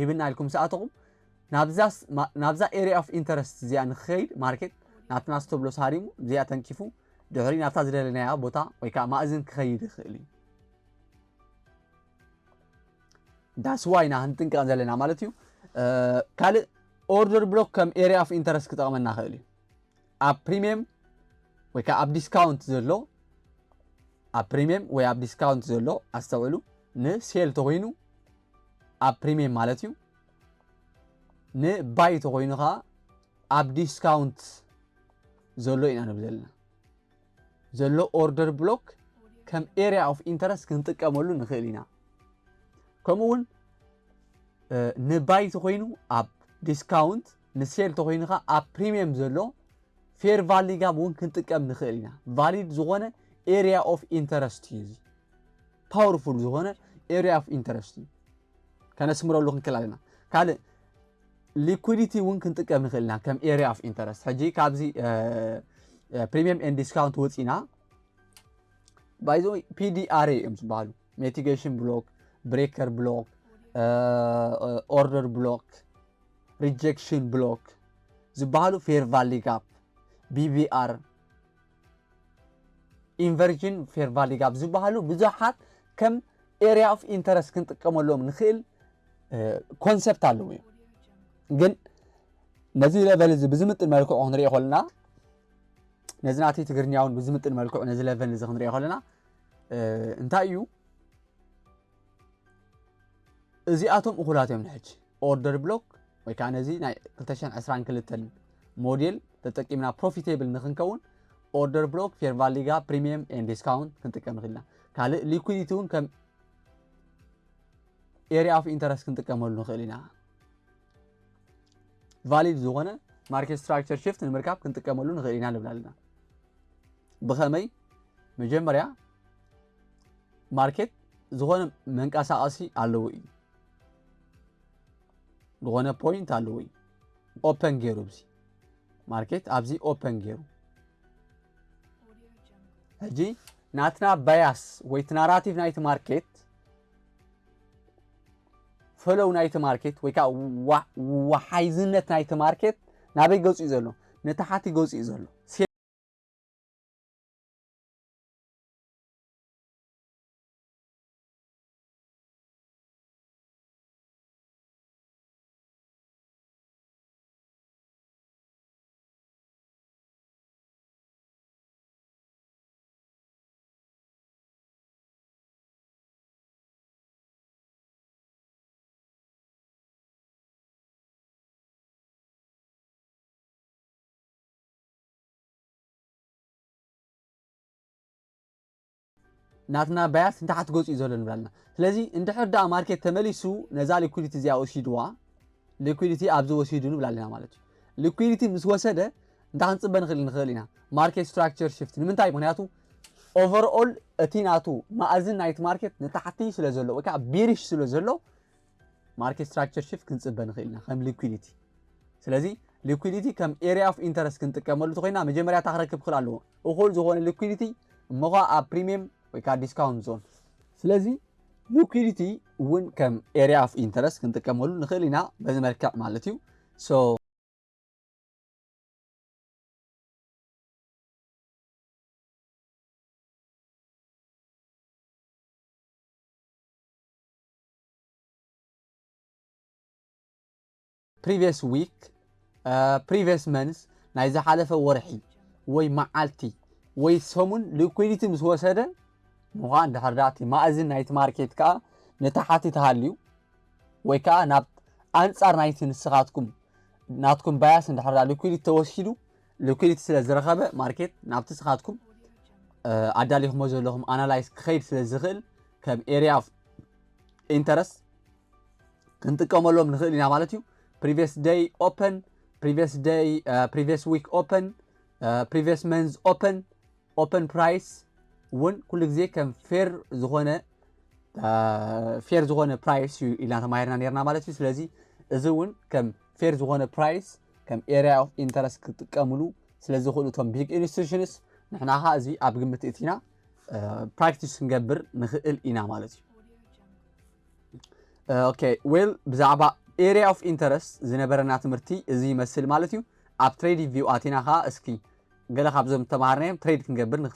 ሂብና ኢልኩም ሰኣተኹም ናብዛ ኤሪያ ኦፍ ኢንተረስት እዚኣ ንክኸይድ ማርኬት ናትና ስተብሎ ሳሪሙ እዚኣ ተንኪፉ ድሕሪ ናብታ ዝደለናያ ቦታ ወይ ከዓ ማእዝን ክኸይድ ይኽእል እዩ ዳስ ዋይና ክንጥንቀቕ ዘለና ማለት እዩ ካልእ ኦርደር ብሎክ ከም ኤሪያ ኦፍ ኢንተረስት ክጠቕመና ይኽእል እዩ ኣብ ፕሪሚየም ወይ ከዓ ኣብ ዲስካውንት ዘሎ ኣብ ፕሪሚየም ወይ ኣብ ዲስካውንት ዘሎ ኣስተውዕሉ ንሴል ተኾይኑ ኣብ ፕሪሚየም ማለት እዩ ንባይ ተኾይኑ ከዓ ኣብ ዲስካውንት ዘሎ ኢና ንብል ዘለና ዘሎ ኦርደር ብሎክ ከም ኤሪያ ኦፍ ኢንተረስት ክንጥቀመሉ ንኽእል ኢና ከምኡውን ንባይ ተኾይኑ ኣብ ዲስካውንት ንሴል ተኾይኑ ከዓ ኣብ ፕሪሚየም ዘሎ ፌር ቫሊ ጋብ እውን ክንጥቀም ንኽእል ኢና ቫሊድ ዝኾነ ኤሪያ ኦፍ ኢንተረስት እዩ እዚ ፓወርፉል ዝኾነ ኤሪያ ኦፍ ኢንተረስት እዩ ከነስምረሉ ክንክእል ኣለና ካልእ ሊኩዊዲቲ እውን ክንጥቀም ንኽእል ኢና ከም ኤሪያ ኦፍ ኢንተረስት ሕጂ ካብዚ ፕሪሚየም ኤንድ ዲስካውንት ወፂና ባይ ዘ ወይ ፒዲአርኤ እዮም ዝበሃሉ ሚቲጌሽን ብሎክ ብሬከር ብሎክ ኦርደር ብሎክ ሪጀክሽን ብሎክ ዝበሃሉ ፌር ቫሊ ጋፕ ቢቢአር ኢንቨርጅን ፌር ቫሊ ጋፕ ዝበሃሉ ብዙሓት ከም ኤሪያ ኦፍ ኢንተረስት ክንጥቀመሎም ንኽእል ኮንሰፕት ኣለዉ እዮም ግን ነዚ ሌቨል እዚ ብዝምጥን መልክዑ ክንሪኦ ከለና ነዚ ናተይ ትግርኛውን ብዝምጥን መልክዑ ነዚ ሌቨል እዚ ክንሪኦ ከለና እንታይ እዩ እዚኣቶም እኹላት እዮም ንሕጂ ኦርደር ብሎክ ወይ ከዓ ነዚ ናይ 2022 ሞዴል ተጠቂምና ፕሮፊቴብል ንክንከውን ኦርደር ብሎክ ፌር ቫሊ ጋፕ ፕሪሚየም ኤንድ ዲስካውንት ክንጥቀም ንኽእል ኢና ካልእ ሊኩዊዲቲ እውን ከም ኤሪያ ኦፍ ኢንተረስት ክንጥቀመሉ ንኽእል ኢና ቫሊድ ዝኾነ ማርኬት ስትራክቸር ሽፍት ንምርካብ ክንጥቀመሉ ንኽእል ኢና ንብል ኣለና ብኸመይ መጀመርያ ማርኬት ዝኾነ መንቀሳቐሲ ኣለዎ እዩ ዝኾነ ፖይንት ኣለዎ እዩ ኦፐን ገይሩ ብዚ ማርኬት ኣብዚ ኦፐን ገይሩ ሕጂ ናትና ባያስ ወይ ናራቲቭ ናይቲ ማርኬት ፈለው ናይቲ ማርኬት ወይ ከዓ ወሓይዝነት ናይቲ ማርኬት ናበይ ገፁ እዩ ዘሎ ንታሕቲ ገፁ እዩ ዘሎ ናትና ባያስ ንታሕቲ ገፁ እዩ ዘሎ ንብል ኣለና ስለዚ እንድሕር ዳኣ ማርኬት ተመሊሱ ነዛ ሊኩዊዲቲ እዚኣ ወሲድዋ ሊኩዊዲቲ ኣብዚ ወሲዱ ንብል ኣለና ማለት እዩ ሊኩዊዲቲ ምስ ወሰደ እንታይ ክንፅበ ንኽእል ኢና ማርኬት ስትራክቸር ሽፍት ንምንታይ ምክንያቱ ኦቨርኦል እቲ ናቱ ማእዝን ናይቲ ማርኬት ንታሕቲ ስለ ዘሎ ወይ ከዓ ቢሪሽ ስለ ዘሎ ማርኬት ስትራክቸር ሽፍት ክንፅበ ንኽእል ኢና ከም ሊኩዊዲቲ ስለዚ ሊኩዊዲቲ ከም ኤሪያ ኦፍ ኢንተረስት ክንጥቀመሉ ተኮይና መጀመርያ ታክረክብ ክእል ኣለዎ እኹል ዝኾነ ሊኩዊዲቲ እሞኻ ኣብ ፕሪሚየም ወይ ከዓ ዲስካውንት ዞን ስለዚ liquidity ون كم area of interest كنتكملو نخلينا بزمركع مالتيو so previous week previous months نايزا حالفة ورحي وي معالتي وي سومن liquidity مسوسدا مغان دحرداتي ما أزن نايت ماركت كا نتحاتي تهاليو وي كا ناب أنصار نايت نسخاتكم ناتكم باياس ندحردا liquidity توسيدو liquidity سلا زرخبة ماركت ناب تسخاتكم أداليهم وزولهم analyze خير سلا زغل كم area of interest كنتكملو نخلينا مالتيو previous day open previous day previous week open previous month open price ون كل جزء كم fair زغونة fair زغونة price إلى تماهرنا نيرنا مالتي سلازي زون كم fair زغونة price كم area of interest كتكملوا سلازي خلوا تم big institutions نحن هذي أبغى متأتينا practice نجبر نخيل إنا مالتي okay well بزعبا area of interest زنبرنا تمرتي زي مسل مالتيو اب تريد فيو اتينا ها اسكي قال خابزم تمارنا تريد كنقبر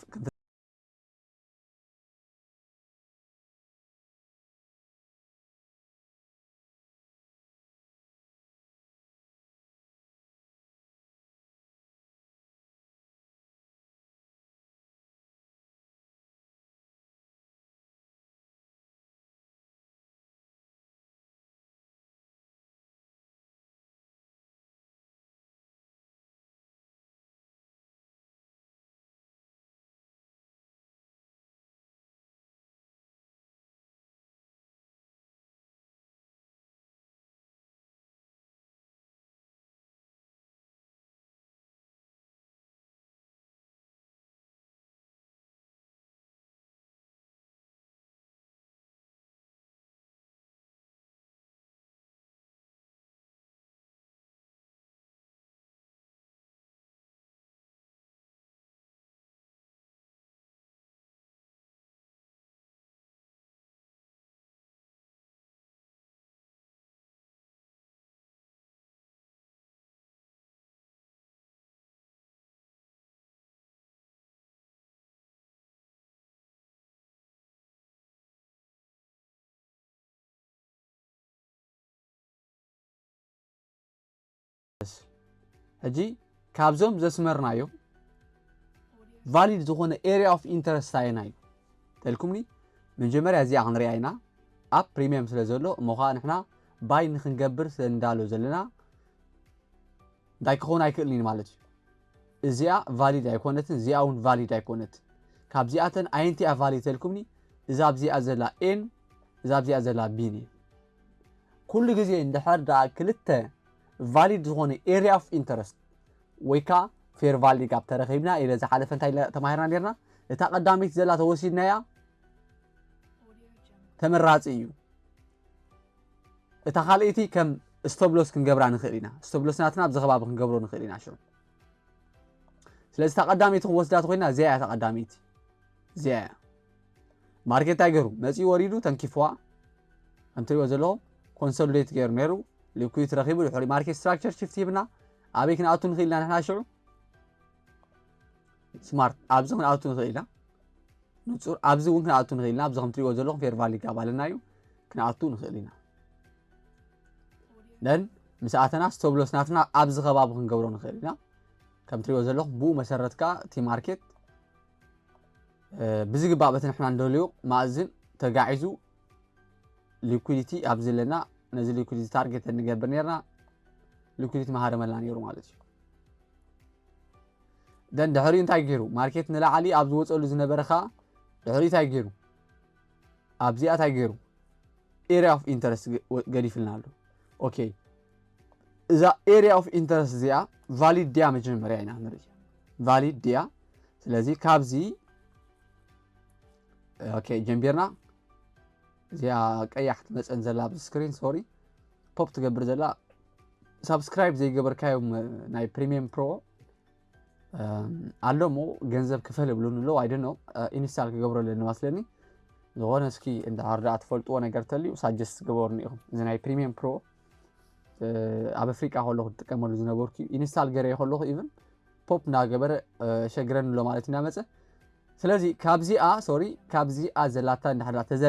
هجي كابزوم زسمرنايو valid زغونه area of interest تاينايو تلكمني من جمريا زي عنرياينا اب بريميوم سلازولو مخا نحنا باي نخنقبر سندالو زلنا دايكون ايكلني مالتي ازيا valid ايكونتن زياون valid ايكونت كابزياتن اينتي valid تلكمني اذا بزي ازلا ان اذا بزي ازلا بيني كل غزي اندحر دا كلته valid زغونه area of interest ويكا fair value gap ترخيبنا إلى زحالة فنتاي تماهرنا ليرنا لتقداميت زلا توسيدنا يا تمرات إيو تخاليتي كم استوبلوس كنجبر عن خيرنا استوبلوس ناتنا بزخباب كنجبرون خيرنا شو سلسة تقداميت وسدات خوينا زي تقداميت زي ماركت تايجرو مسي وريدو تنكيفوا أنتري وزلو كونسوليديت غير نيرو ليكويت رخيبو لحوري ماركت ستراكشر شفتي بنا أبيكنا أتون خيلنا نحنا شو سمارت أبزون أتون خيلنا نصور أبزون كنا أتون خيلنا أبزون تري وزلو فير فالي كابالنا يو كنا أتون خيلنا لأن مساعتنا ستوبلوس ناتنا أبز خباب خنجورون خيلنا كم تري وزلو بو مسرتكا تي ماركت بزيج بابة نحنا ندوليو مازن تجاعزو liquidity أبزلنا نزل liquidity target نجبر نيرنا liquidity مهارة ملان يورو مالتي دن دحرين تايجيرو ماركت نلا علي أبزو وصلوا زنا برخا دحري تايجيرو أبزي أتايجيرو area of interest قريف لنا له أوكي إذا area of interest زيا valid ديا مجنون مرينا نري valid ديا سلازي كابزي أوكي جنبيرنا زيا كأيحت مثلا زلا بالسكرين سوري بوب تقبر زلا سبسكرايب زي قبر كايوم ناي بريميوم برو علمو جنزب كفل بلون لو I don't know انستال كقبره لأنه مثلني ዝኾነ እስኪ እንዳርዳእ ትፈልጥዎ ነገር ተልዩ ሳጀስት ግበሩኒ ኢኹም እዚ ናይ ፕሪሚየም ፕሮ ኣብ ኣፍሪቃ ከለኹ ዝጥቀመሉ ዝነበርኩ ኢንስታል ገይረ ከለኹ ኢቭን ፖፕ እናገበረ ሸግረን ኣሎ ማለት እናመፀ ስለዚ ካብዚኣ ዘላታ እንዳሕዳ ተዘ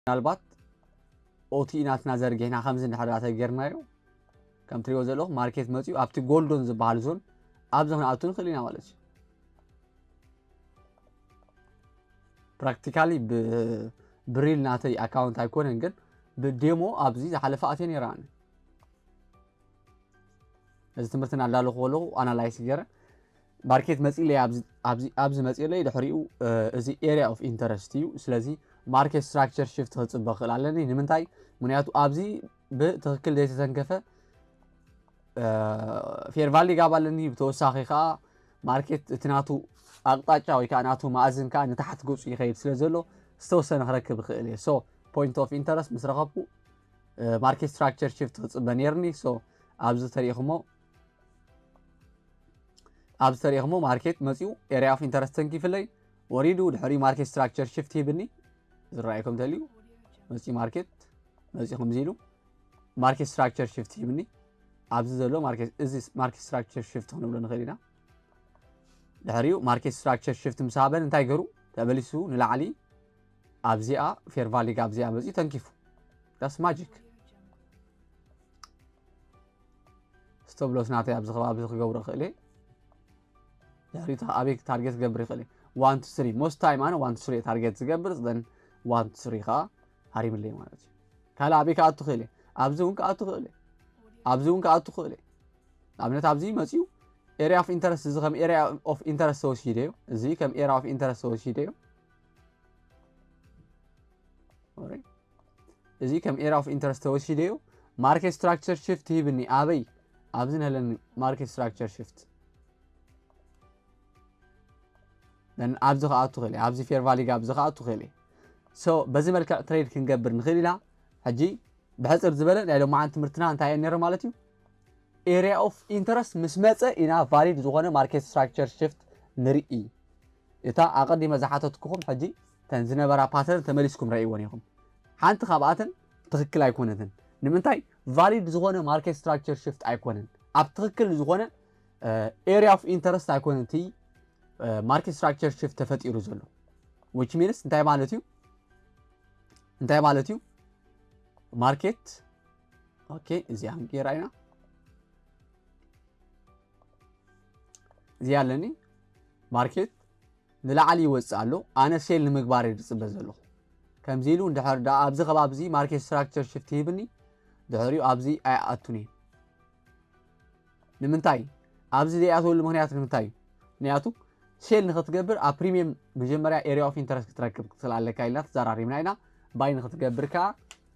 ምናልባት ኦቲ ናትና ዘርጊሕና ከምዚ እንድሕር ተገርናዮ ከም ትሪኦ ዘለኹም ማርኬት መፅኡ ኣብቲ ጎልዶን ዝበሃል ዞን ኣብዚ ክንኣቱ ንኽእል ኢና ማለት እዩ ፕራክቲካሊ ብሪል ናተይ ኣካውንት ኣይኮነን ግን ብዴሞ ኣብዚ ዝሓለፈ ኣትየ ነይረ ኣነ እዚ ትምህርቲ እናዳለኹ ከለኹ ኣናላይዝ ገይረ ማርኬት መፂለይ ኣብዚ መፂለይ ድሕሪኡ እዚ ኤሪያ ኦፍ ኢንተረስት እዩ ስለዚ ማርኬት ስትራክቸር ሽፍት ክፅበ ክእል ኣለኒ ንምንታይ ምክንያቱ ኣብዚ ብትክክል ዘይተተንከፈ ፌር ቫሊ ጋብ ኣለኒ ብተወሳኺ ከዓ ማርኬት እቲ ናቱ ኣቅጣጫ ወይ ከዓ ናቱ ማእዝን ከዓ ንታሕቲ ገፁ ይኸይድ ስለ ዘሎ ዝተወሰነ ክረክብ ክእል እየ ሶ ፖይንት ኦፍ ኢንተረስት ምስ ረኸብኩ ማርኬት ስትራክቸር ሽፍት ክፅበ ነርኒ ሶ ኣብዚ ተሪእኹሞ ማርኬት መፂኡ ኤሪያ ኦፍ ኢንተረስት ተንኪፍለይ ወሪዱ ድሕሪ ማርኬት ስትራክቸር ሽፍት ሂብኒ ዝረኣየኩም ተልዩ መፂ ማርኬት መፂ ከምዚ ኢሉ ማርኬት ስትራክቸር ሽፍት ሂብኒ ኣብዚ ዘሎ እዚ ማርኬት ስትራክቸር ሽፍት ክንብሎ ንኽእል ኢና ድሕሪኡ ማርኬት ስትራክቸር ሽፍት ምስ ሃበን እንታይ ገይሩ ተመሊሱ ንላዕሊ ኣብዚኣ ፌር ቫሊ ኣብዚኣ መፂኡ ተንኪፉ ዳስ ማጂክ ስቶፕ ሎስ ናተይ ኣብዚ ከባቢ ክገብሮ ክእል እየ ድሕሪኡ ኣበይ ታርጌት ክገብር ይኽእል እየ 1 to 3 most time ኣነ 1 to 3 ታርጌት ዝገብር ዘን 1 to 3 ከዓ ሃሪምለይ ማለት እዩ ካልእ ኣበይ ክኣቱ ክእል እየ ኣብዚ እውን ክኣቱ ክእል እየ ንኣብነት ኣብዚ መፂኡ ኤሪያ ኦፍ ኢንተረስት እዚ ከም ኤሪያ ኦፍ ኢንተረስት ተወሲደዮ እዚ ከም ኤሪያ ኦፍ ኢንተረስት ተወሲደዮ እዚ ከም ኤሪያ ኦፍ ኢንተረስት ተወሲደዮ ማርኬት ስትራክቸር ሽፍት ሂብኒ ኣበይ ኣብዚ ንህለኒ ማርኬት ስትራክቸር ሽፍት ነን ኣብዚ ክኣቱ ክእል እየ ኣብዚ ፌር ቫሊ ኣብዚ ክኣቱ ክእል እየ ሶ በዚ መልክዕ ትሬድ ክንገብር ንኽእል ኢና ሕጂ بحصر زبالة يعني لو ما عن تمرتنا أنت هاي النير مالتي area of interest مسمى إنا valid زغنا market structure shift نرئي إتا أقدم زحاتكم حجي تنزلنا برا pattern تملسكم رأي ونيهم حانت خاباتن تخكل أيقونتن نمنتاي valid زغنا market structure shift أيقونن أبتخكل زغنا area of interest أيقونن تي market structure shift تفت يرزلو which means انتهي مالتيو market اوكي زي عم راينا زي علني ماركت نلعلي يوصالو انا سيل ንምግባር ይጽበ ዘሎ ከምዚሉ እንድሕር ዳ ኣብዚ ከባብዚ ማርኬት ስትራክቸር ሽፍት ይብኒ ድሕሪኡ ኣብዚ ኣያኣቱኒ ንምንታይ ኣብዚ ዘይኣተወሉ ምክንያት ንምንታይ ምክንያቱ ሴል ንኽትገብር ኣብ ፕሪሚየም መጀመርያ ኤሪያ ኦፍ ኢንተረስት ክትረክብ ክትላለካ ኢልና ተዛራሪብና ኢና ባይ ንኽትገብር ከዓ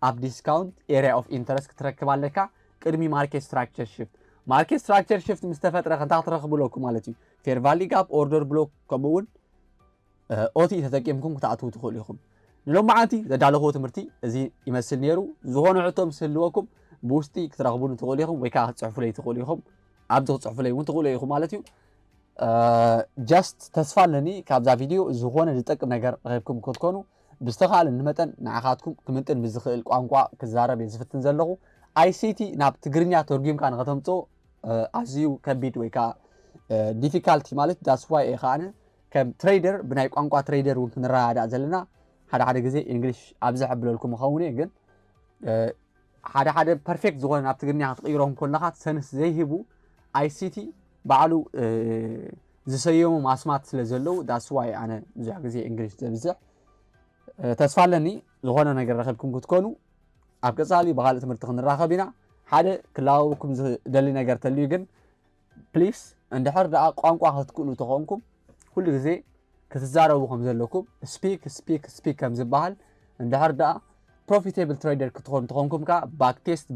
ኣብ ዲስካውንት ኤሪያ ኦፍ ኢንተረስት ክትረክብ ኣለካ ቅድሚ ማርኬት ስትራክቸር ሽፍት ማርኬት ስትራክቸር ሽፍት ምስ ተፈጥረ ከንታ ክትረክብለኩም ማለት እዩ ፌር ቫሊ ጋፕ ኦርደር ብሎክ ከምኡውን ኦቲ ተጠቂምኩም ክትኣትዉ ትኽእሉ ኢኹም ንሎማዓንቲ ዘዳለኽዎ ትምህርቲ እዚ ይመስል ነይሩ ዝኾነ ሕቶ ምስ ህልወኩም ብውሽጢ ክትረኽቡን ትኽእሉ ኢኹም ወይ ከዓ ክትፅሕፉለይ ትኽእሉ ኢኹም ኣብዚ ክትፅሕፉለይ እውን ትኽእሉ ኢኹም ማለት እዩ ጀስት ተስፋ ኣለኒ ካብዛ ቪድዮ ዝኾነ ዝጠቅም ነገር ረኺብኩም ክትኮኑ ብዝተኻእለ ንመጠን ንዓኻትኩም ክምጥን ብዝኽእል ቋንቋ ክዛረብ የዝፍትን ዘለኹ ICT ናብ ትግርኛ ተርጉምካ ንኸተምፅኦ ኣዝዩ ከቢድ ወይ ከዓ ዲፊካልቲ ማለት ዳትስ ዋይ ኢኻነ ከም ትሬደር ብናይ ቋንቋ ትሬደር እውን ክንረዳዳእ ዘለና ሓደ ግዜ እንግሊሽ ኣብዚ ሕብለልኩም ኸውን ግን ሓደ ፐርፌክት ዝኾነ ናብ ትግርኛ ክትቕይሮም ከለኻ ሰንስ ዘይሂቡ ICT ባዕሉ ዝሰየሙ ማስማት ስለ ዘለው ዳትስ ዋይ ኣነ ብዙሕ ግዜ እንግሊሽ ዘብዝሕ ተስፋ ኣለኒ ዝኾነ ነገር ረኺብኩም ክትኮኑ ኣብ ቀጻሊ ብኻልእ ትምህርቲ ክንራኸብ ኢና ሓደ ክላውኩም ዝደሊ ነገር ተልዩ ግን ፕሊስ እንድሕር ደኣ ቋንቋ ክትክእሉ ተኾንኩም ኩሉ ግዜ ክትዛረቡ ከም ዘለኩም ስፒክ ከም ዝበሃል እንድሕር ደኣ ፕሮፊቴብል ትሬደር ክትኾኑ ተኾንኩም ከዓ ባክቴስት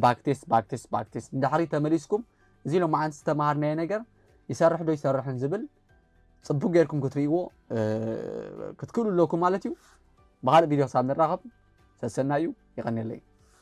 እንድሕሪ ተመሊስኩም እዚ ሎማዓንቲ ዝተምሃርናዮ ነገር ይሰርሕ ዶ ይሰርሕን ዝብል ጽቡቕ ጌርኩም ክትርእይዎ ክትክእሉ ኣለኩም ማለት እዩ بغالب فيديو صار نراقب سلسلنا يقني لي